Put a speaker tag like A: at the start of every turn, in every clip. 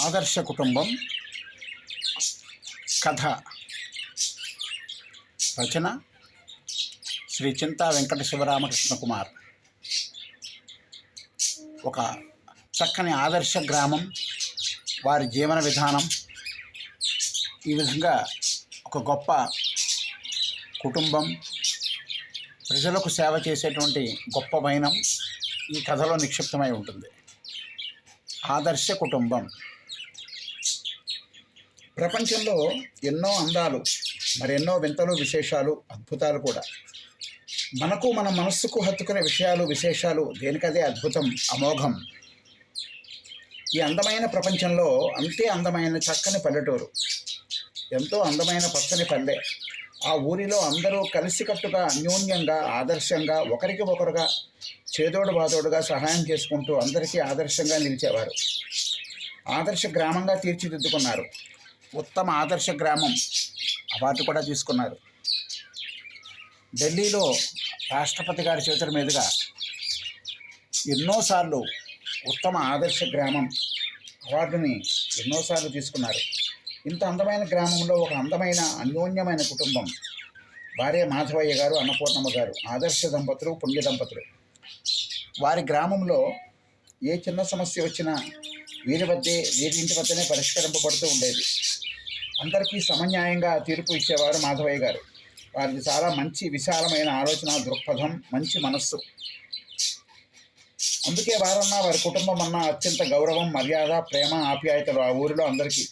A: ఆదర్శ కుటుంబం కథ రచన శ్రీ చింతా వెంకట శివరామకృష్ణ కుమార్. ఒక చక్కని ఆదర్శ గ్రామం, వారి జీవన విధానం, ఈ విధంగా ఒక గొప్ప కుటుంబం, ప్రజలకు సేవ చేసేటువంటి గొప్ప వైనం ఈ కథలో నిక్షిప్తమై ఉంటుంది. ఆదర్శ కుటుంబం. ప్రపంచంలో ఎన్నో అందాలు, మరెన్నో వింతలు, విశేషాలు, అద్భుతాలు కూడా. మనకు మన మనస్సుకు హత్తుకునే విషయాలు, విశేషాలు దేనికదే అద్భుతం, అమోఘం. ఈ అందమైన ప్రపంచంలో అంతే అందమైన చక్కని పల్లెటూరు, ఎంతో అందమైన పచ్చని పల్లె. ఆ ఊరిలో అందరూ కలిసికట్టుగా, అన్యోన్యంగా, ఆదర్శంగా, ఒకరికి ఒకరుగా చేదోడు బాదోడుగా సహాయం చేసుకుంటూ అందరికీ ఆదర్శంగా నిలిచేవారు. ఆదర్శ గ్రామంగా తీర్చిదిద్దుకున్నారు. ఉత్తమ ఆదర్శ గ్రామం అవార్డు కూడా తీసుకున్నారు. ఢిల్లీలో రాష్ట్రపతి గారి చేతుల మీదుగా ఎన్నోసార్లు ఉత్తమ ఆదర్శ గ్రామం అవార్డుని ఎన్నోసార్లు తీసుకున్నారు. ఇంత అందమైన గ్రామంలో ఒక అందమైన అన్యోన్యమైన కుటుంబం, భార్య మాధవయ్య గారు, అన్నపూర్ణమ్మ గారు, ఆదర్శ దంపతులు, పుణ్య దంపతులు. వారి గ్రామంలో ఏ చిన్న సమస్య వచ్చినా వీరింటి వద్దనే పరిష్కరింపబడుతూ ఉండేది. అందరికీ సమన్యాయంగా తీర్పు ఇచ్చేవారు మాధవయ్య గారు. వారిది చాలా మంచి విశాలమైన ఆలోచన దృక్పథం, మంచి మనస్సు. అందుకే వారన్నా, వారి కుటుంబం అన్నా అత్యంత గౌరవం, మర్యాద, ప్రేమ, ఆప్యాయతలు ఆ ఊరిలో అందరికీ.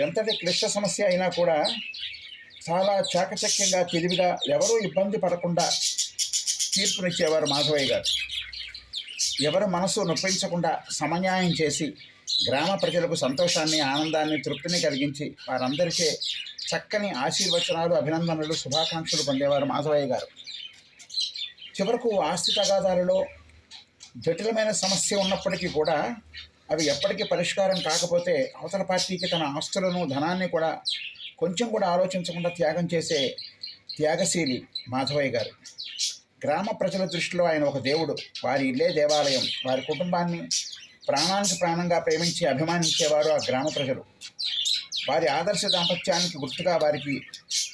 A: ఎంతటి క్లిష్ట సమస్య అయినా కూడా చాలా చాకచక్యంగా, తెలివిగా, ఎవరూ ఇబ్బంది పడకుండా తీర్పునిచ్చేవారు మాధవయ్య గారు. ఎవరి మనసు నొప్పించకుండా సమన్యాయం చేసి గ్రామ ప్రజలకు సంతోషాన్ని, ఆనందాన్ని, తృప్తిని కలిగించి వారందరికీ చక్కని ఆశీర్వచనాలు, అభినందనలు, శుభాకాంక్షలు పొందేవారు మాధవయ్య గారు. చివరకు ఆస్తి తగాదాలలో జటిలమైన సమస్య ఉన్నప్పటికీ కూడా అవి ఎప్పటికీ పరిష్కారం కాకపోతే అవతల పార్టీకి తన ఆస్తులను, ధనాన్ని కూడా కొంచెం కూడా ఆలోచించకుండా త్యాగం చేసే త్యాగశీలి మాధవయ్య గారు. గ్రామ ప్రజల దృష్టిలో ఆయన ఒక దేవుడు. వారి ఇల్లే దేవాలయం. వారి కుటుంబాన్ని ప్రాణానికి ప్రాణంగా ప్రేమించి అభిమానించేవారు ఆ గ్రామ ప్రజలు. వారి ఆదర్శ దాంపత్యానికి గుర్తుగా వారికి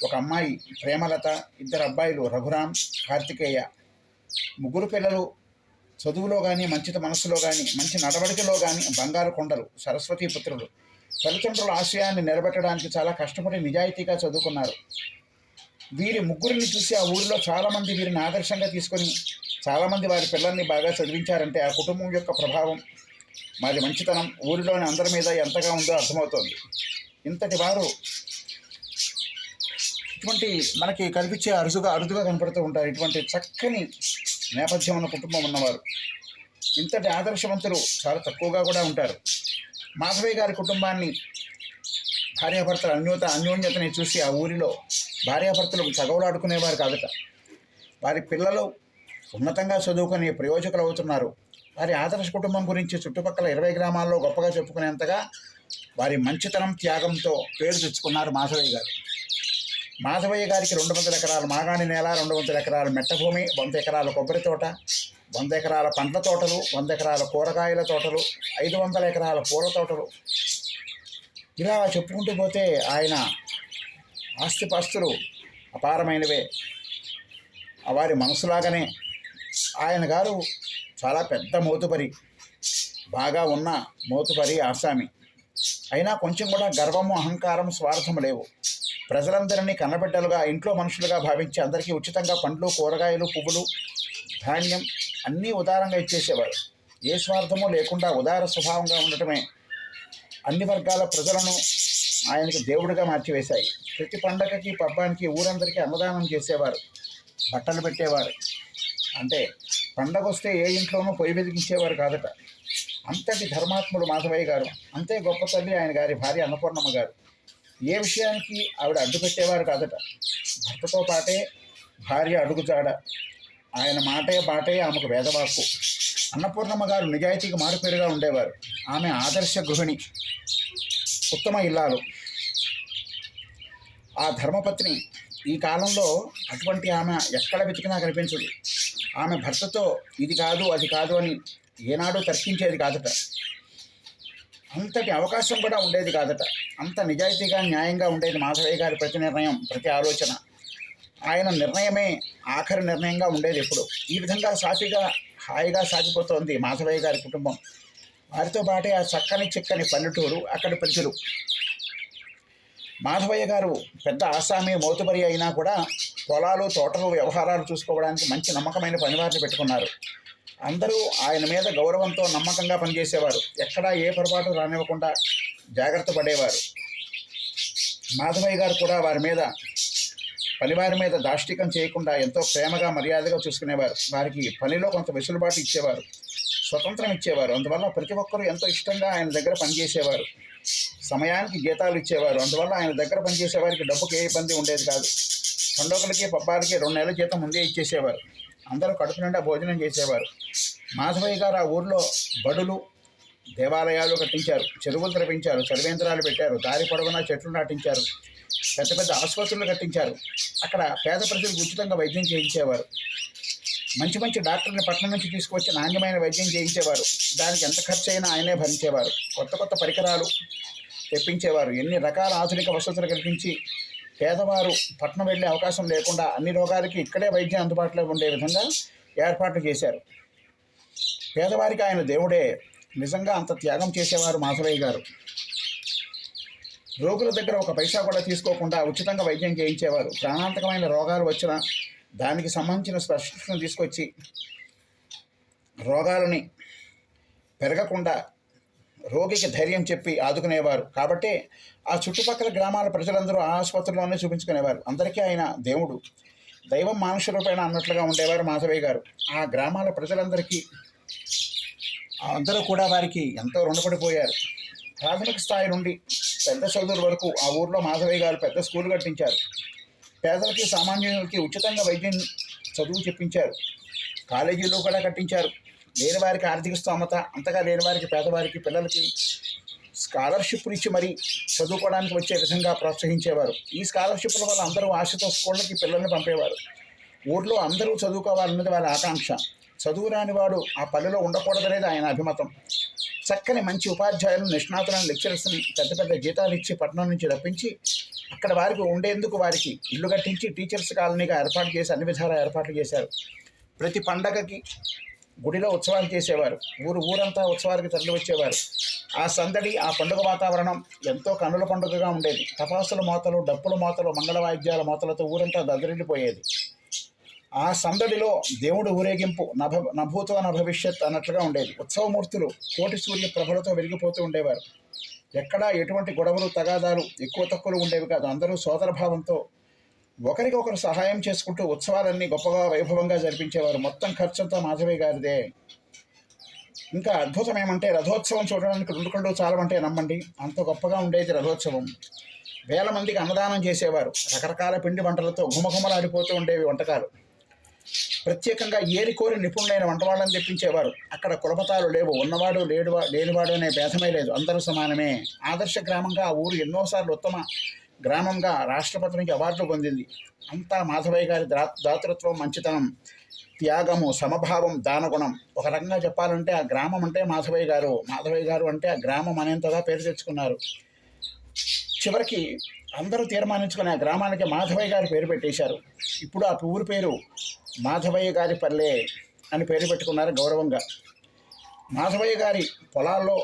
A: ఒక అమ్మాయి ప్రేమలత, ఇద్దరు అబ్బాయిలు రఘురాం, కార్తికేయ. ముగ్గురు పిల్లలు చదువులో కానీ, మంచి మనసులో కానీ, మంచి నడవడికలో కానీ బంగారు కొండలు, సరస్వతీ పుత్రులు. తల్లిదండ్రుల ఆశయాన్ని నిలబెట్టడానికి చాలా కష్టపడి నిజాయితీగా చదువుకున్నారు. వీరి ముగ్గురిని చూసి ఆ ఊరిలో చాలామంది వీరిని ఆదర్శంగా తీసుకొని చాలామంది వారి పిల్లల్ని బాగా చదివించారంటే ఆ కుటుంబం యొక్క ప్రభావం, వారి మంచితనం ఊరిలోని అందరి మీద ఎంతగా ఉందో అర్థమవుతోంది. ఇంతటి వారు ఇటువంటి మనకి కనిపించే అరుదుగా కనపడుతూ ఉంటారు. ఇటువంటి చక్కని నేపథ్యం ఉన్న కుటుంబం ఉన్నవారు, ఇంతటి ఆదర్శవంతులు చాలా తక్కువగా కూడా ఉంటారు. మాధవయ్య గారి కుటుంబాన్ని, భార్యాభర్తల అన్యోన్యతని చూసి ఆ ఊరిలో భార్యాభర్తలు తగవలాడుకునేవారు కాదట. వారి పిల్లలు ఉన్నతంగా చదువుకొని ప్రయోజకులు అవుతున్నారు. వారి ఆదర్శ కుటుంబం గురించి చుట్టుపక్కల 20 గ్రామాల్లో గొప్పగా చెప్పుకునేంతగా వారి మంచితనం, త్యాగంతో పేరు తెచ్చుకున్నారు మాధవయ్య గారు. మాధవయ్య గారికి 200 ఎకరాల మాగాణి నేల, 200 ఎకరాల మెట్టభూమి, 100 ఎకరాల కొబ్బరి తోట, 100 ఎకరాల పండ్ల తోటలు, 100 ఎకరాల కూరగాయల తోటలు, 500 ఎకరాల పూల తోటలు. ఇలా చెప్పుకుంటూ పోతే ఆయన ఆస్తిపాస్తులు అపారమైనవే. వారి మనసులాగానే ఆయన గారు చాలా పెద్ద మోతుపరి, బాగా ఉన్న మోతుపరి, ఆసామి. అయినా కొంచెం కూడా గర్వము, అహంకారం, స్వార్థము లేవు. ప్రజలందరినీ కన్నబిడ్డలుగా, ఇంట్లో మనుషులుగా భావించి అందరికీ ఉచితంగా పండ్లు, కూరగాయలు, పువ్వులు, ధాన్యం అన్నీ ఉదారంగా ఇచ్చేసేవారు. ఏ స్వార్థము లేకుండా ఉదార స్వభావంగా ఉండటమే అన్ని వర్గాల ప్రజలను ఆయనకి దేవుడిగా మార్చివేశాయి. ప్రతి పండగకి, పబ్బానికి ఊరందరికీ అన్నదానం చేసేవారు, బట్టలు పెట్టేవారు. అంటే పండగ వస్తే ఏ ఇంట్లోనూ పొయ్యి వెలిగించేవారు కాదట. అంతటి ధర్మాత్ముడు మాధవయ్య గారు. అంతే గొప్ప తల్లి ఆయన గారి భార్య అన్నపూర్ణమ్మ గారు. ఏ విషయానికి ఆవిడ అడ్డు పెట్టేవారు కాదట. భర్తతో పాటే భార్య అడుగుజాడ, ఆయన మాటే బాటే ఆమెకు వేదవాక్కు. అన్నపూర్ణమ్మ గారు నిజాయితీకి మారుపేరుగా ఉండేవారు. ఆమె ఆదర్శ గృహిణి, ఉత్తమ ఇల్లాలు, ఆ ధర్మపత్ని. ఈ కాలంలో అటువంటి ఆమె ఎక్కడ వెతికినా కనిపించదు. ఆమె భర్తతో ఇది కాదు, అది కాదు అని ఏనాడు తర్కించేది కాదట. అంతటి అవకాశం కూడా ఉండేది కాదట. అంత నిజాయితీగా న్యాయంగా ఉండేది మాధవయ్య గారి ప్రతి నిర్ణయం, ప్రతి ఆలోచన. ఆయన నిర్ణయమే ఆఖరి నిర్ణయంగా ఉండేది ఎప్పుడు. ఈ విధంగా సాఫీగా హాయిగా సాగిపోతోంది మాధవయ్య గారి కుటుంబం. వారితో పాటే ఆ చక్కని చిక్కని పల్లెటూరు, అక్కడి ప్రజలు. మాధవయ్య గారు పెద్ద ఆసామి మోతుబరి అయినా కూడా పొలాలు తోటలు వ్యవహారాలు చూసుకోవడానికి మంచి నమ్మకమైన పనివారిని పెట్టుకున్నారు. అందరూ ఆయన మీద గౌరవంతో నమ్మకంగా పనిచేసేవారు. ఎక్కడా ఏ పొరపాటు రానివ్వకుండా జాగ్రత్త పడేవారు. మాధవయ్య గారు కూడా పనివారి మీద దాష్టికం చేయకుండా ఎంతో ప్రేమగా మర్యాదగా చూసుకునేవారు. వారికి పనిలో కొంత వెసులుబాటు ఇచ్చేవారు, స్వతంత్రం ఇచ్చేవారు. అందువల్ల ప్రతి ఒక్కరూ ఎంతో ఇష్టంగా ఆయన దగ్గర పనిచేసేవారు. సమయానికి జీతాలు ఇచ్చేవారు. అందువల్ల ఆయన దగ్గర పనిచేసే వారికి డబ్బుకి ఏ ఇబ్బంది ఉండేది కాదు. పండుగలకి పబ్బాలకి 2 నెలల జీతం ముందే ఇచ్చేసేవారు. అందరూ కడుపు నిండా భోజనం చేసేవారు. మాధవయ్య గారు ఆ ఊర్లో బడులు, దేవాలయాలు కట్టించారు, చెరువులు తెరపించారు, చలివేంద్రాలు పెట్టారు, దారి పొడవునా చెట్లు నాటించారు, పెద్ద పెద్ద ఆసుపత్రులు కట్టించారు. అక్కడ పేద ప్రజలకు ఉచితంగా వైద్యం చేయించేవారు. మంచి మంచి డాక్టర్ని పట్టణం నుంచి తీసుకువచ్చి నాణ్యమైన వైద్యం చేయించేవారు. దానికి ఎంత ఖర్చు అయినా ఆయనే భరించేవారు. కొత్త కొత్త పరికరాలు తెప్పించేవారు. ఎన్ని రకాల ఆధునిక వసతులు కల్పించి పేదవారు పట్టణం వెళ్ళే అవకాశం లేకుండా అన్ని రోగాలకి ఇక్కడే వైద్యం అందుబాటులో ఉండే విధంగా ఏర్పాట్లు చేశారు. పేదవారికి ఆయన దేవుడే. నిజంగా అంత త్యాగం చేసేవారు మాధవయ్య గారు. రోగుల దగ్గర ఒక పైసా కూడా తీసుకోకుండా ఉచితంగా వైద్యం చేయించేవారు. ప్రాణాంతకమైన రోగాలు వచ్చినా దానికి సంబంధించిన స్పెషలిస్ట్ను తీసుకొచ్చి రోగాలని పెరగకుండా రోగికి ధైర్యం చెప్పి ఆదుకునేవారు. కాబట్టి ఆ చుట్టుపక్కల గ్రామాల ప్రజలందరూ ఆ ఆసుపత్రిలోనే చూపించుకునేవారు. అందరికీ ఆయన దేవుడు, దైవం మానుష రూపేణ అన్నట్లుగా ఉండేవారు మాధవయ్య గారు. ఆ గ్రామాల ప్రజలందరికీ అందరూ కూడా వారికి ఎంతో రుణపడిపోయారు. ప్రాథమిక స్థాయి నుండి పెద్ద చదువుల వరకు ఆ ఊర్లో మాధవయ్య గారు పెద్ద స్కూల్ కట్టించారు. పేదలకి సామాన్యులకి ఉచితంగా వైద్యం చదువు చెప్పించారు. కాలేజీలు కూడా కట్టించారు. లేని వారికి ఆర్థిక స్తోమత అంతగా లేని వారికి, పేదవారికి, పిల్లలకి స్కాలర్షిప్లు ఇచ్చి మరీ చదువుకోవడానికి వచ్చే విధంగా ప్రోత్సహించేవారు. ఈ స్కాలర్షిప్ల వల్ల అందరూ ఆశతో స్కూళ్ళకి పిల్లల్ని పంపేవారు. ఊర్లో అందరూ చదువుకోవాలన్నది వాళ్ళ ఆకాంక్ష. చదువు రానివాడు ఆ పల్లెలో ఉండకూడదనేది ఆయన అభిమతం. చక్కని మంచి ఉపాధ్యాయులను, నిష్ణాతులను, లెక్చరర్స్ని పెద్ద పెద్ద జీతాలు ఇచ్చి పట్టణం నుంచి రప్పించి అక్కడ వారికి ఉండేందుకు వారికి ఇల్లు కట్టించి టీచర్స్ కాలనీగా ఏర్పాటు చేసి అన్ని విధాల ఏర్పాట్లు చేశారు. ప్రతి పండగకి గుడిలో ఉత్సవాలు చేసేవారు. ఊరంతా ఉత్సవాలకు తరలి వచ్చేవారు. ఆ సందడి, ఆ పండుగ వాతావరణం ఎంతో కన్నుల పండుగగా ఉండేది. టపాసుల మోతలు, డప్పుల మోతలు, మంగళ వాయిద్యాల మోతలతో ఊరంతా దద్దరిల్లిపోయేది. ఆ సందడిలో దేవుడు ఊరేగింపు నభూతో నభవిష్యత్ అన్నట్లుగా ఉండేది. ఉత్సవమూర్తులు కోటి సూర్య ప్రభలతో వెలిగిపోతూ ఉండేవారు. ఎక్కడా ఎటువంటి గొడవలు, తగాదాలు, ఎక్కువ తక్కువలు ఉండేవి కాదు. అందరూ సోదరభావంతో ఒకరికొకరు సహాయం చేసుకుంటూ ఉత్సవాలన్నీ గొప్పగా వైభవంగా జరిపించేవారు. మొత్తం ఖర్చంతా మాధవయ్య గారిదే. ఇంకా అద్భుతం ఏమంటే రథోత్సవం చూడడానికి 2 కళ్ళు చాలమంటే నమ్మండి, అంత గొప్పగా ఉండేది రథోత్సవం. వేల మందికి అన్నదానం చేసేవారు. రకరకాల పిండి వంటలతో ఘుమఘుమలాడిపోతూ ఉండేవి వంటకాలు. ప్రత్యేకంగా ఏరికోరి నిపుణులైన వంటవాళ్ళని తెప్పించేవారు. అక్కడ కులమతాలు లేవు. ఉన్నవాడు లేనివాడు అనే భేదమే లేదు. అందరూ సమానమే. ఆదర్శ గ్రామంగా ఆ ఊరు ఎన్నోసార్లు ఉత్తమ గ్రామంగా రాష్ట్రపతి నుంచి అవార్డులు పొందింది. అంతా మాధవయ్య గారి దాతృత్వం, మంచితనం, త్యాగము, సమభావం, దానగుణం. ఒక రకంగా చెప్పాలంటే ఆ గ్రామం అంటే మాధవయ్య గారు, మాధవయ్య గారు అంటే ఆ గ్రామం అనేంతగా పేరు తెచ్చుకున్నారు. చివరికి అందరూ తీర్మానించుకుని ఆ గ్రామానికి మాధవయ్య గారి పేరు పెట్టేశారు. ఇప్పుడు ఆ ఊరి పేరు మాధవయ్య గారి పల్లె అని పేరు పెట్టుకున్నారు గౌరవంగా. మాధవయ్య గారి పొలాల్లో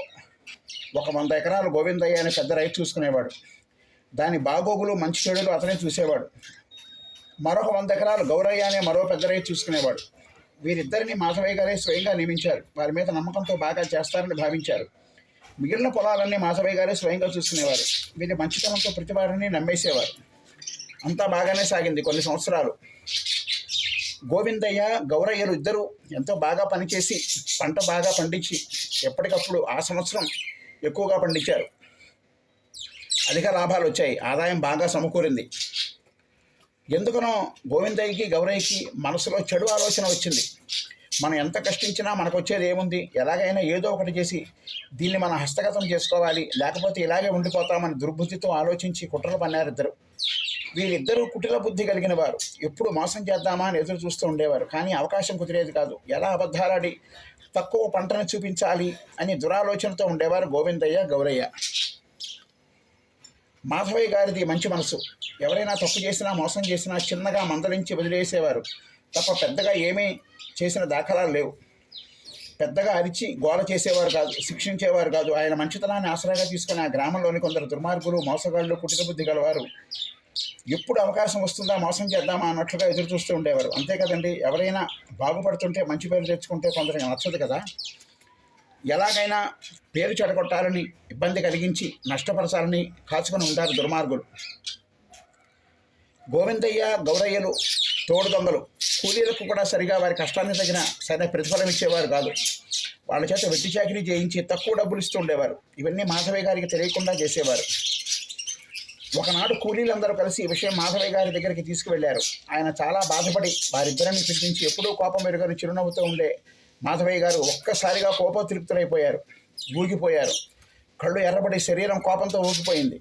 A: 100 ఎకరాలు గోవిందయ్య అనే పెద్ద రైతు చూసుకునేవాడు. దాని బాగోగులు, మంచి చెడులు అతనే చూసేవాడు. మరొక 100 ఎకరాలు గౌరయ్య అనే మరో పెద్ద రైతు చూసుకునేవాడు. వీరిద్దరిని మాధవయ్య గారే స్వయంగా నియమించారు. వారి మీద నమ్మకంతో బాగా చేస్తారని భావించారు. మిగిలిన పొలాలన్నీ మాధవయ్య గారే స్వయంగా చూసుకునేవారు. వీరి మంచితనంతో ప్రతి వారిని నమ్మేసేవారు. అంతా బాగానే సాగింది కొన్ని సంవత్సరాలు. గోవిందయ్య, గౌరయ్యలు ఇద్దరూ ఎంతో బాగా పనిచేసి పంట బాగా పండించి ఎప్పటికప్పుడు ఆ సంవత్సరం ఎక్కువగా పండించారు. అధిక లాభాలు వచ్చాయి. ఆదాయం బాగా సమకూరింది. ఎందుకనో గోవిందయ్యకి, గౌరయ్యకి మనసులో చెడు ఆలోచన వచ్చింది. మనం ఎంత కష్టించినా మనకు వచ్చేది ఏముంది, ఎలాగైనా ఏదో ఒకటి చేసి దీన్ని మన హస్తగతం చేసుకోవాలి, లేకపోతే ఇలాగే ఉండిపోతామని దుర్బుద్ధితో ఆలోచించి కుట్రలు పన్నారిద్దరు. వీరిద్దరూ కుటిల బుద్ధి కలిగిన వారు. ఎప్పుడు మోసం చేద్దామా అని ఎదురు చూస్తూ ఉండేవారు. కానీ అవకాశం కుదిరేది కాదు. ఎలా అబద్ధాలాడి తక్కువ పంటను చూపించాలి అని దురాలోచనతో ఉండేవారు గోవిందయ్య గౌరయ్య. మాధవయ్య గారిది మంచి మనసు. ఎవరైనా తప్పు చేసినా మోసం చేసినా చిన్నగా మందలించి వదిలేసేవారు తప్ప పెద్దగా ఏమీ చేసిన దాఖలాలు లేవు. పెద్దగా అరిచి గోల చేసేవారు కాదు, శిక్షించేవారు కాదు. ఆయన మంచితనాన్ని ఆసరాగా తీసుకుని ఆ గ్రామంలోని కొందరు దుర్మార్గులు, మోసగాళ్ళు, కుటిల బుద్ధి గలవారు ఎప్పుడు అవకాశం వస్తుందా మోసం చేద్దామా అన్నట్లుగా ఎదురు చూస్తూ ఉండేవారు. అంతే కదండి, ఎవరైనా బాగుపడుతుంటే మంచి పేరు తెచ్చుకుంటే కొందరికి నచ్చదు కదా. ఎలాగైనా పేరు చెడగొట్టాలని, ఇబ్బంది కలిగించి నష్టపరచాలని కాచుకొని ఉంటారు దుర్మార్గులు. గోవిందయ్య గౌరయ్యలు తోడు దొంగలు. కూలీలకు కూడా సరిగా వారి కష్టాన్ని తగిన సరైన ప్రతిఫలం ఇచ్చేవారు కాదు. వాళ్ళ చేత వెట్టి చాకిరీ చేయించి తక్కువ డబ్బులు ఇస్తూ ఉండేవారు. ఇవన్నీ మాధవయ్య గారికి తెలియకుండా చేసేవారు. ఒకనాడు కూలీలందరూ కలిసి ఈ విషయం మాధవయ్య గారి దగ్గరికి తీసుకువెళ్లారు. ఆయన చాలా బాధపడి వారిద్దరిని పిలిపించి ఎప్పుడూ కోపం ఎరుగని చిరునవ్వుతూ ఉండే మాధవయ్య గారు ఒక్కసారిగా కోపోద్రిక్తులైపోయారు. ఊగిపోయారు. కళ్ళు ఎర్రబడి శరీరం కోపంతో ఊగిపోయింది.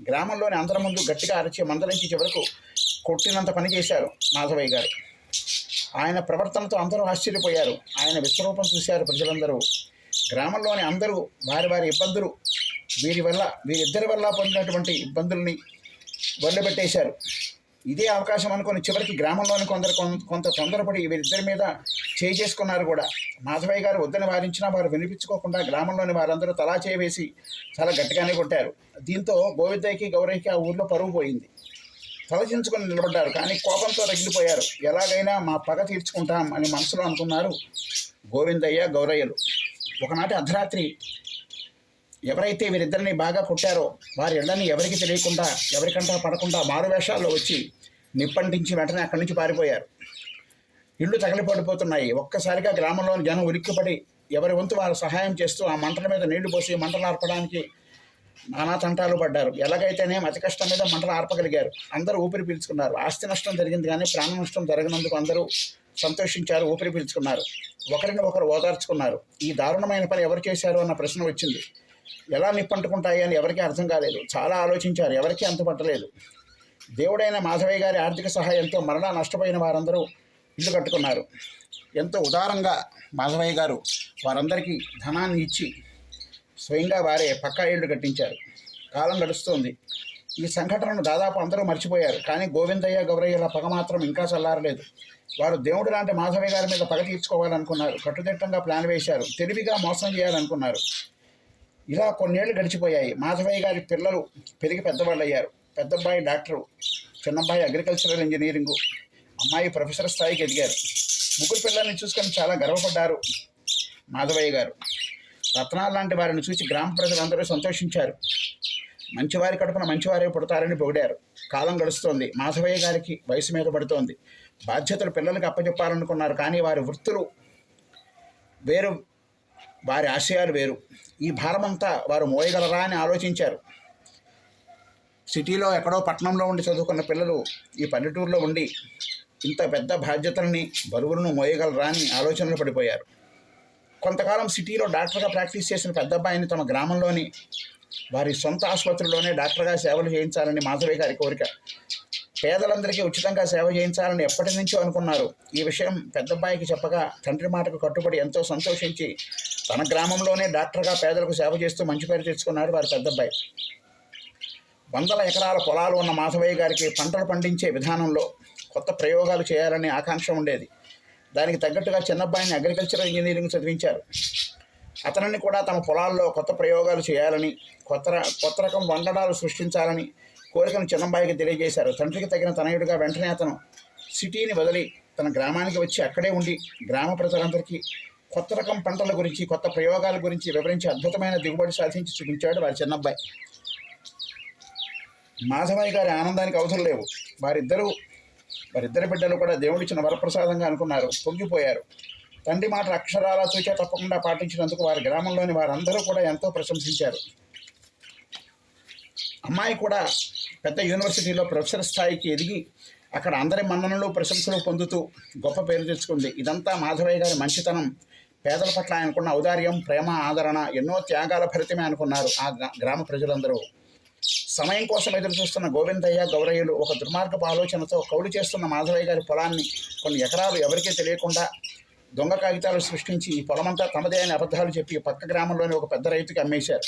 A: గ్రామంలోని అందరి ముందు గట్టిగా అరిచి మందలించి చివరకు కొట్టినంత పని చేశారు మాధవయ్య గారు. ఆయన ప్రవర్తనతో అందరూ ఆశ్చర్యపోయారు. ఆయన విశ్వరూపం చూశారు ప్రజలందరూ. గ్రామంలోని అందరూ వారి వారి ఇబ్బందులు వీరిద్దరి వల్ల పొందినటువంటి ఇబ్బందుల్ని వదిలిపెట్టేశారు. ఇదే అవకాశం అనుకుని చివరికి గ్రామంలోని కొంత తొందరపడి వీరిద్దరి మీద చేసుకున్నారు కూడా. మాధవయ్య గారు వద్దని వారించినా వారు వినిపించుకోకుండా గ్రామంలోని వారందరూ తలా వేసి చాలా గట్టిగానే కొట్టారు. దీంతో గోవిందయ్యకి గౌరయ్యకి ఆ ఊర్లో పరువు పోయింది. తలచించుకొని నిలబడ్డారు. కానీ కోపంతో రగిలిపోయారు. ఎలాగైనా మా పగ తీర్చుకుంటాం అని మనసులో అనుకున్నారు గోవిందయ్య గౌరయ్యలు. ఒకనాటి అర్ధరాత్రి ఎవరైతే వీరిద్దరిని బాగా కొట్టారో వారి ఇళ్లని ఎవరికి తెలియకుండా, ఎవరికంటా పడకుండా మారువేషాల్లో వచ్చి నిప్పంటించి వెంటనే అక్కడి నుంచి పారిపోయారు. ఇళ్ళు తగలిపడిపోతున్నాయి. ఒక్కసారిగా గ్రామంలోని జనం ఉలిక్కిపడి ఎవరి వంతు వారు సహాయం చేస్తూ ఆ మంటల మీద నీళ్లు పోసి మంటలు ఆర్పడానికి నానా తంటాలు పడ్డారు. ఎలాగైతేనే అతి కష్టం మీద మంటలు ఆర్పగలిగారు. అందరూ ఊపిరి పీల్చుకున్నారు. ఆస్తి నష్టం జరిగింది కానీ ప్రాణ నష్టం జరిగినందుకు అందరూ సంతోషించారు, ఊపిరి పీల్చుకున్నారు. ఒకరిని ఒకరు ఓదార్చుకున్నారు. ఈ దారుణమైన పని ఎవరు చేశారు అన్న ప్రశ్న వచ్చింది. ఎలా నిప్పంటుకుంటాయి అని ఎవరికీ అర్థం కాలేదు. చాలా ఆలోచించారు, ఎవరికీ అంతుపట్టలేదు. దేవుడైన మాధవయ్య గారి ఆర్థిక సహాయంతో మరలా నష్టపోయిన వారందరూ ఇల్లు కట్టుకున్నారు. ఎంతో ఉదారంగా మాధవయ్య గారు వారందరికీ ధనాన్ని ఇచ్చి స్వయంగా వారే పక్కా ఇళ్ళు కట్టించారు. కాలం గడుస్తోంది. ఈ సంఘటనను దాదాపు అందరూ మర్చిపోయారు. కానీ గోవిందయ్య గౌరయ్యల పగ మాత్రం ఇంకా చల్లారలేదు. వారు దేవుడు లాంటి మాధవయ్య గారి మీద పగ తీర్చుకోవాలనుకున్నారు. కట్టుదిట్టంగా ప్లాన్ వేశారు. తెలివిగా మోసం చేయాలనుకున్నారు. ఇలా కొన్నేళ్లు గడిచిపోయాయి. మాధవయ్య గారి పిల్లలు పెరిగి పెద్దవాళ్ళు అయ్యారు. పెద్దబ్బాయి డాక్టరు, చిన్నబ్బాయి అగ్రికల్చరల్ ఇంజనీరింగు, అమ్మాయి ప్రొఫెసర్ స్థాయికి ఎదిగారు. ముగ్గురు పిల్లల్ని చూసుకొని చాలా గర్వపడ్డారు మాధవయ్య గారు. రత్నాలు లాంటి వారిని చూసి గ్రామ ప్రజలందరూ సంతోషించారు. మంచివారి కడుపున మంచివారే పుడతారని పొగిడారు. కాలం గడుస్తోంది. మాధవయ్య గారికి వయసు మీద పడుతోంది. బాధ్యతలు పిల్లలకు అప్పచెప్పాలనుకున్నారు. కానీ వారి వృత్తులు వేరు, వారి ఆశయాలు వేరు. ఈ భారమంతా వారు మోయగలరా అని ఆలోచించారు. సిటీలో ఎక్కడో పట్టణంలో ఉండి చదువుకున్న పిల్లలు ఈ పల్లెటూరులో ఉండి ఇంత పెద్ద బాధ్యతల్ని, బరువులను మోయగలరా అని ఆలోచనలు పడిపోయారు. కొంతకాలం సిటీలో డాక్టర్గా ప్రాక్టీస్ చేసిన పెద్దబ్బాయిని తమ గ్రామంలోని వారి సొంత ఆసుపత్రిలోనే డాక్టర్గా సేవలు చేయించాలని మాధవయ్య గారి కోరిక. పేదలందరికీ ఉచితంగా సేవ చేయించాలని ఎప్పటి నుంచో అనుకున్నారు. ఈ విషయం పెద్దబ్బాయికి చెప్పగా తండ్రి మాటకు కట్టుబడి ఎంతో సంతోషించి తన గ్రామంలోనే డాక్టర్గా పేదలకు సేవ చేస్తూ మంచి పేరు తెచ్చుకున్నాడు వారి పెద్దబ్బాయి. 100 ఎకరాల పొలాలు ఉన్న మాధవయ్య గారికి పంటలు పండించే విధానంలో కొత్త ప్రయోగాలు చేయాలనే ఆకాంక్ష ఉండేది. దానికి తగ్గట్టుగా చిన్నబ్బాయిని అగ్రికల్చరల్ ఇంజనీరింగ్ చదివించారు. అతనిని కూడా తమ పొలాల్లో కొత్త ప్రయోగాలు చేయాలని, కొత్త రకం వంగడాలు సృష్టించాలని కోరికను చిన్నబ్బాయికి తెలియజేశారు. తండ్రికి తగిన తనయుడిగా వెంటనే అతను సిటీని వదిలి తన గ్రామానికి వచ్చి అక్కడే ఉండి గ్రామ ప్రజలందరికీ కొత్త రకం పంటల గురించి, కొత్త ప్రయోగాల గురించి వివరించి అద్భుతమైన దిగుబడి సాధించి చూపించాడు వారి చిన్నబ్బాయి. మాధవయ్య గారి ఆనందానికి అవసరం లేవు. వారిద్దరి బిడ్డలు కూడా దేవుడిచ్చిన వరప్రసాదంగా అనుకున్నారు. పొంగిపోయారు. తండ్రి మాట అక్షరాలా తూచా తప్పకుండా పాటించినందుకు వారి గ్రామంలోని వారందరూ కూడా ఎంతో ప్రశంసించారు. అమ్మాయి కూడా పెద్ద యూనివర్సిటీలో ప్రొఫెసర్ స్థాయికి ఎదిగి అక్కడ అందరి మన్ననలు, ప్రశంసలు పొందుతూ గొప్ప పేరు తెచ్చుకుంది. ఇదంతా మాధవయ్య గారి మంచితనం, పేదల పట్ల ఆయనకున్న ఔదార్యం, ప్రేమ, ఆదరణ, ఎన్నో త్యాగాల ఫలితమే అనుకున్నారు ఆ గ్రామ ప్రజలందరూ. సమయం కోసం ఎదురు చూస్తున్న గోవిందయ్య గౌరయ్యలు ఒక దుర్మార్గపు ఆలోచనతో కౌలు చేస్తున్న మాధవయ్య గారి పొలాన్ని కొన్ని ఎకరాలు ఎవరికీ తెలియకుండా దొంగ కాగితాలు సృష్టించి ఈ పొలమంతా తమదే అని అబద్ధాలు చెప్పి పక్క గ్రామంలోని ఒక పెద్ద రైతుకి అమ్మేశారు.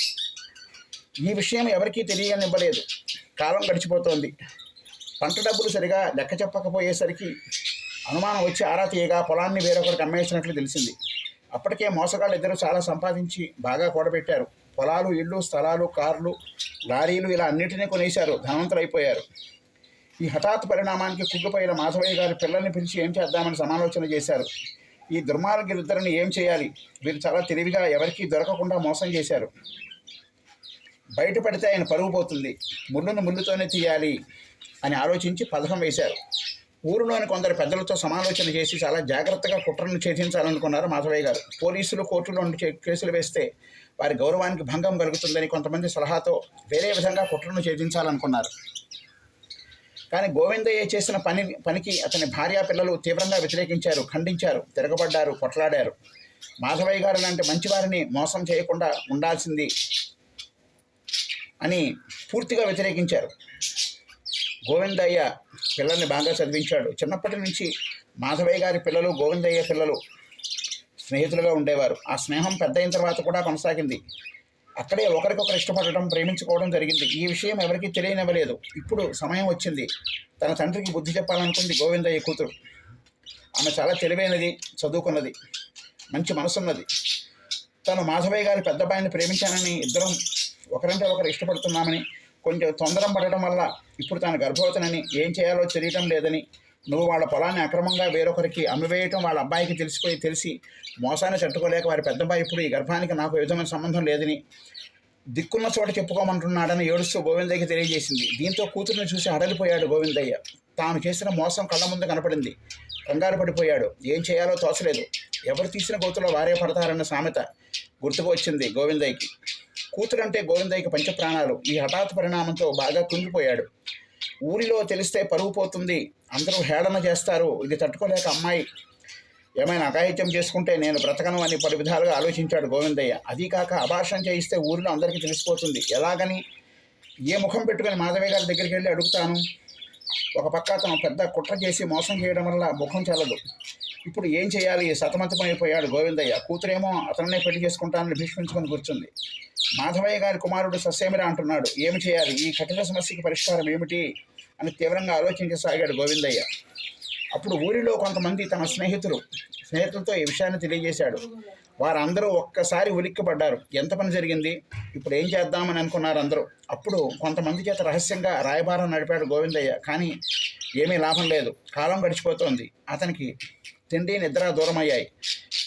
A: ఈ విషయం ఎవరికీ తెలియనివ్వలేదు. కాలం గడిచిపోతోంది. పంట డబ్బులు సరిగా లెక్క చెప్పకపోయేసరికి అనుమానం వచ్చి ఆరా తీయగా పొలాన్ని వేరొకరికి అమ్మేసినట్లు తెలిసింది. అప్పటికే మోసగాళ్ళు ఇద్దరు చాలా సంపాదించి బాగా కూడబెట్టారు. పొలాలు, ఇళ్ళు, స్థలాలు, కార్లు, లారీలు ఇలా అన్నింటినీ కొనేశారు. ధనవంతులైపోయారు. ఈ హఠాత్ పరిణామానికి కుగ్గిపోయిన మాధవయ్య గారి పిల్లల్ని పిలిచి ఏం చేద్దామని సమాలోచన చేశారు. ఈ దుర్మార్గులిద్దరిని ఏం చేయాలి? వీరు చాలా తెలివిగా ఎవరికీ దొరకకుండా మోసం చేశారు. బయటపడితే ఆయన పరుగు పోతుంది, ముళ్ళును ముళ్ళుతోనే తీయాలి అని ఆలోచించి పథకం వేశారు. ఊరిలోని కొందరు పెద్దలతో సమాలోచన చేసి చాలా జాగ్రత్తగా కుట్రను ఛేదించాలనుకున్నారు మాధవయ్య గారు. పోలీసులు కోర్టులో కేసులు వేస్తే వారి గౌరవానికి భంగం కలుగుతుందని కొంతమంది సలహాతో వేరే విధంగా కుట్రను ఛేదించాలనుకున్నారు. కానీ గోవిందయ్య చేసిన పనికి అతని భార్యా పిల్లలు తీవ్రంగా వ్యతిరేకించారు, ఖండించారు, తిరగబడ్డారు, కొట్లాడారు. మాధవయ్య గారు లాంటి మంచివారిని మోసం చేయకుండా ఉండాల్సింది అని పూర్తిగా వ్యతిరేకించారు. గోవిందయ్య పిల్లల్ని బాగా చదివించాడు. చిన్నప్పటి నుంచి మాధవయ్య గారి పిల్లలు గోవిందయ్య పిల్లలు స్నేహితులుగా ఉండేవారు. ఆ స్నేహం పెద్ద అయిన తర్వాత కూడా కొనసాగింది. అక్కడే ఒకరికొకరు ఇష్టపడటం, ప్రేమించుకోవడం జరిగింది. ఈ విషయం ఎవరికీ తెలియనివ్వలేదు. ఇప్పుడు సమయం వచ్చింది. తన తండ్రికి బుద్ధి చెప్పాలనుకుంది గోవిందయ్య కూతురు. ఆమె చాలా తెలివైనది, చదువుకున్నది, మంచి మనసున్నది. తను మాధవయ్య గారి పెద్ద అబ్బాయిని ప్రేమించానని, ఇద్దరం ఒకరంటే ఒకరు ఇష్టపడుతున్నామని, కొంచెం తొందరం పడటం వల్ల ఇప్పుడు తాను గర్భవతినని, ఏం చేయాలో తెలియటం లేదని, నువ్వు వాళ్ళ పొలాన్ని అక్రమంగా వేరొకరికి అమ్మివేయటం వాళ్ళ అబ్బాయికి తెలిసి మోసాన్ని తట్టుకోలేక వారి పెద్దబ్బాయి ఇప్పుడు ఈ గర్భానికి నాకు ఏ విధమైన సంబంధం లేదని దిక్కున్న చోట చెప్పుకోమంటున్నాడని ఏడుస్తూ గోవిందయ్యకి తెలియజేసింది. దీంతో కూతురుని చూసి హడలిపోయాడు గోవిందయ్య. తాను చేసిన మోసం కళ్ళ ముందు కనపడింది. కంగారు పడిపోయాడు. ఏం చేయాలో తోచలేదు. ఎవరు తీసిన గోతులో వారే పడతారన్న సామెత గుర్తుకు వచ్చింది గోవిందయ్యకి. కూతురంటే గోవిందయ్యకి పంచప్రాణాలు. ఈ హఠాత్ పరిణామంతో బాగా కుంగిపోయాడు. ఊరిలో తెలిస్తే పరుగు పోతుంది, అందరూ హేళన చేస్తారు, ఇది తట్టుకోలేక అమ్మాయి ఏమైనా అఘాయిత్యం చేసుకుంటే నేను బ్రతకను అని పలు విధాలుగా ఆలోచించాడు గోవిందయ్య. అదీ కాక అభాషణ చేయిస్తే ఊరిలో అందరికీ తెలిసిపోతుంది. ఎలాగని ఏ ముఖం పెట్టుకుని మాధవయ్య గారి దగ్గరికి వెళ్ళి అడుగుతాను? ఒక పక్క అతను పెద్ద కుట్ర చేసి మోసం చేయడం వల్ల ముఖం చెల్లదు. ఇప్పుడు ఏం చేయాలి? సతమతమైపోయాడు గోవిందయ్య. కూతురేమో అతన్నే పెళ్లి చేసుకుంటానని భీష్మించుకొని కూర్చుంది. మాధవయ్య గారి కుమారుడు సస్యమిరా అంటున్నాడు. ఏమి చేయాలి? ఈ కఠిన సమస్యకి పరిష్కారం ఏమిటి అని తీవ్రంగా ఆలోచించసాగాడు గోవిందయ్య. అప్పుడు ఊరిలో కొంతమంది తన స్నేహితులతో ఈ విషయాన్ని తెలియజేశాడు. వారందరూ ఒక్కసారి ఉలిక్కిపడ్డారు. ఎంత పని జరిగింది? ఇప్పుడు ఏం చేద్దామని అనుకున్నారు అందరూ. అప్పుడు కొంతమంది చేత రహస్యంగా రాయబారం నడిపాడు గోవిందయ్య. కానీ ఏమీ లాభం లేదు. కాలం గడిచిపోతోంది. అతనికి తిండి, నిద్ర దూరమయ్యాయి.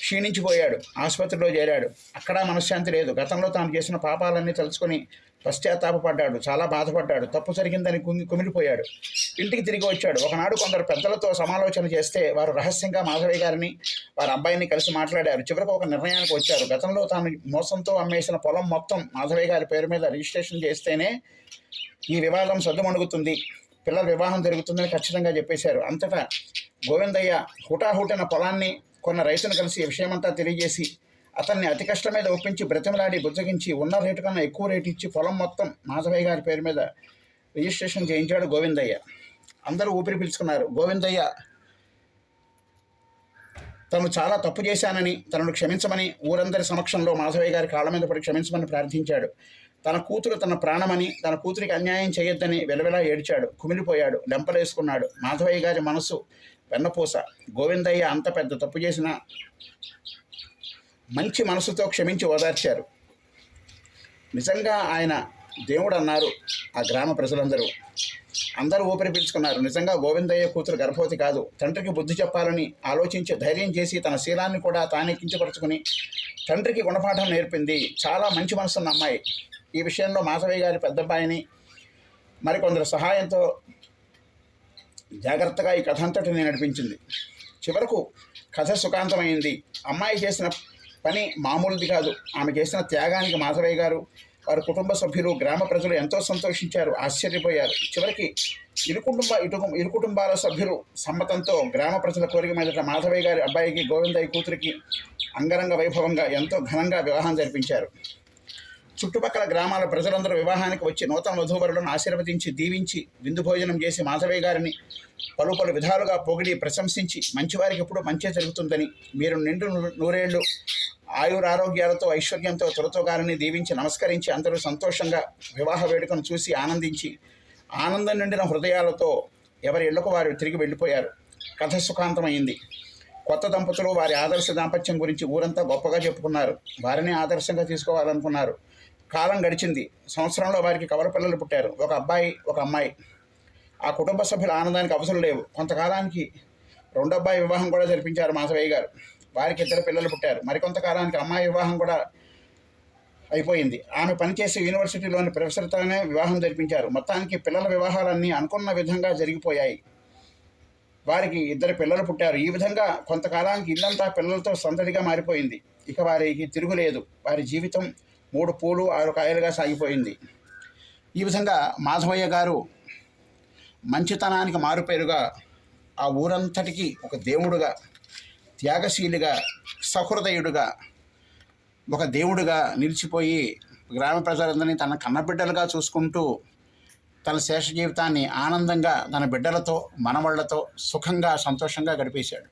A: క్షీణించిపోయాడు. ఆసుపత్రిలో చేరాడు. అక్కడ మనశ్శాంతి లేదు. గతంలో తాను చేసిన పాపాలన్నీ తలుచుకొని పశ్చాత్తాపడ్డాడు. చాలా బాధపడ్డాడు. తప్పు జరిగిందని కుమిలిపోయాడు. ఇంటికి తిరిగి వచ్చాడు. ఒకనాడు కొందరు పెద్దలతో సమాలోచన చేస్తే వారు రహస్యంగా మాధవయ్య గారిని, వారి అబ్బాయిని కలిసి మాట్లాడారు. చివరికి ఒక నిర్ణయానికి వచ్చారు. గతంలో తాను మోసంతో అమ్మేసిన పొలం మొత్తం మాధవయ్య గారి పేరు మీద రిజిస్ట్రేషన్ చేస్తేనే ఈ వివాదం సద్దుమణుగుతుంది, పిల్లల వివాహం జరుగుతుందని ఖచ్చితంగా చెప్పేశారు. అంతటా గోవిందయ్య హుటాహుటిన పొలాన్ని కొన్న రైతును కలిసి ఈ విషయమంతా తెలియజేసి అతన్ని అతి కష్టం మీద ఒప్పించి బ్రతిమలాడి బుజ్జగించి ఉన్న రేటు కన్నా ఎక్కువ రేటు ఇచ్చి పొలం మొత్తం మాధవయ్య గారి పేరు మీద రిజిస్ట్రేషన్ చేయించాడు గోవిందయ్య. అందరూ ఊపిరి పీల్చుకున్నారు. గోవిందయ్య తను చాలా తప్పు చేశానని, తనను క్షమించమని ఊరందరి సమక్షంలో మాధవయ్య గారి కాళ్ళ మీద పడి క్షమించమని ప్రార్థించాడు. తన కూతురు తన ప్రాణమని, తన కూతురికి అన్యాయం చేయొద్దని వెలవెలా ఏడ్చాడు. కుమిలిపోయాడు. లెంపలేసుకున్నాడు. మాధవయ్య గారి మనసు వెన్నపూస. గోవిందయ్య అంత పెద్ద తప్పు చేసినా మంచి మనసుతో క్షమించి ఓదార్చారు. నిజంగా ఆయన దేవుడు అన్నారు ఆ గ్రామ ప్రజలందరూ. అందరూ ఊపిరి పీల్చుకున్నారు. నిజంగా గోవిందయ్య కూతురు గర్భవతి కాదు. తండ్రికి బుద్ధి చెప్పాలని ఆలోచించి ధైర్యం చేసి తన శీలాన్ని కూడా తానే కించపరుచుకుని తండ్రికి గుణపాఠం నేర్పింది. చాలా మంచి మనసున్న అమ్మాయి. ఈ విషయంలో మాధవయ్య గారి పెద్దబ్బాయిని మరికొందరు సహాయంతో జాగ్రత్తగా ఈ కథ అంతటిని నడిపించింది. చివరకు కథ సుఖాంతమైంది. అమ్మాయి చేసిన పని మామూలుది కాదు. ఆమె చేసిన త్యాగానికి మాధవయ్య గారు, వారి కుటుంబ సభ్యులు, గ్రామ ప్రజలు ఎంతో సంతోషించారు, ఆశ్చర్యపోయారు. చివరికి ఇరు కుటుంబాల సభ్యులు సమ్మతంతో గ్రామ ప్రజల కోరిక మీదట మాధవయ్య గారి అబ్బాయికి, గోవిందయ్య కూతురికి అంగరంగ వైభవంగా ఎంతో ఘనంగా వివాహం జరిపించారు. చుట్టుపక్కల గ్రామాల ప్రజలందరూ వివాహానికి వచ్చి నూతన వధూవరులను ఆశీర్వదించి దీవించి విందు భోజనం చేసి మాధవయ్య గారిని పలు పలు విధాలుగా పొగిడి ప్రశంసించి మంచివారికి ఎప్పుడు మంచి జరుగుతుందని, మీరు నిండు నూరేళ్లు ఆయురారోగ్యాలతో ఐశ్వర్యంతో తులతోగారని దీవించి నమస్కరించి అందరూ సంతోషంగా వివాహ వేడుకను చూసి ఆనందించి ఆనందం నిండిన హృదయాలతో ఎవరి ఇళ్లకు వారు తిరిగి వెళ్ళిపోయారు. కథ సుఖాంతమైంది. కొత్త దంపతులు వారి ఆదర్శ దాంపత్యం గురించి ఊరంతా గొప్పగా చెప్పుకున్నారు. వారిని ఆదర్శంగా తీసుకోవాలనుకున్నారు. కాలం గడిచింది. సంవత్సరంలో వారికి కవల పిల్లలు పుట్టారు. ఒక అబ్బాయి, ఒక అమ్మాయి. ఆ కుటుంబ సభ్యుల ఆనందానికి అవసరం లేవు. కొంతకాలానికి రెండో అబ్బాయి వివాహం కూడా జరిపించారు మాధవయ్య గారు. వారికి 2 పిల్లలు పుట్టారు. మరికొంతకాలానికి అమ్మాయి వివాహం కూడా అయిపోయింది. ఆమె పనిచేసే యూనివర్సిటీలోని ప్రొఫెసర్తోనే వివాహం జరిపించారు. మొత్తానికి పిల్లల వివాహాలన్నీ అనుకున్న విధంగా జరిగిపోయాయి. వారికి 2 పిల్లలు పుట్టారు. ఈ విధంగా కొంతకాలానికి ఇల్లంతా పిల్లలతో సందడిగా మారిపోయింది. ఇక వారికి తిరుగులేదు. వారి జీవితం 3 పూలు 6 కాయలుగా సాగిపోయింది. ఈ విధంగా మాధవయ్య గారు మంచితనానికి మారుపేరుగా, ఆ ఊరంతటికి ఒక దేవుడుగా, త్యాగశీలిగా, సహృదయుడుగా, ఒక దేవుడుగా నిలిచిపోయి గ్రామ ప్రజలందరినీ తన కన్నబిడ్డలుగా చూసుకుంటూ తన శేష జీవితాన్ని ఆనందంగా తన బిడ్డలతో మనవళ్లతో సుఖంగా సంతోషంగా గడిపేశాడు.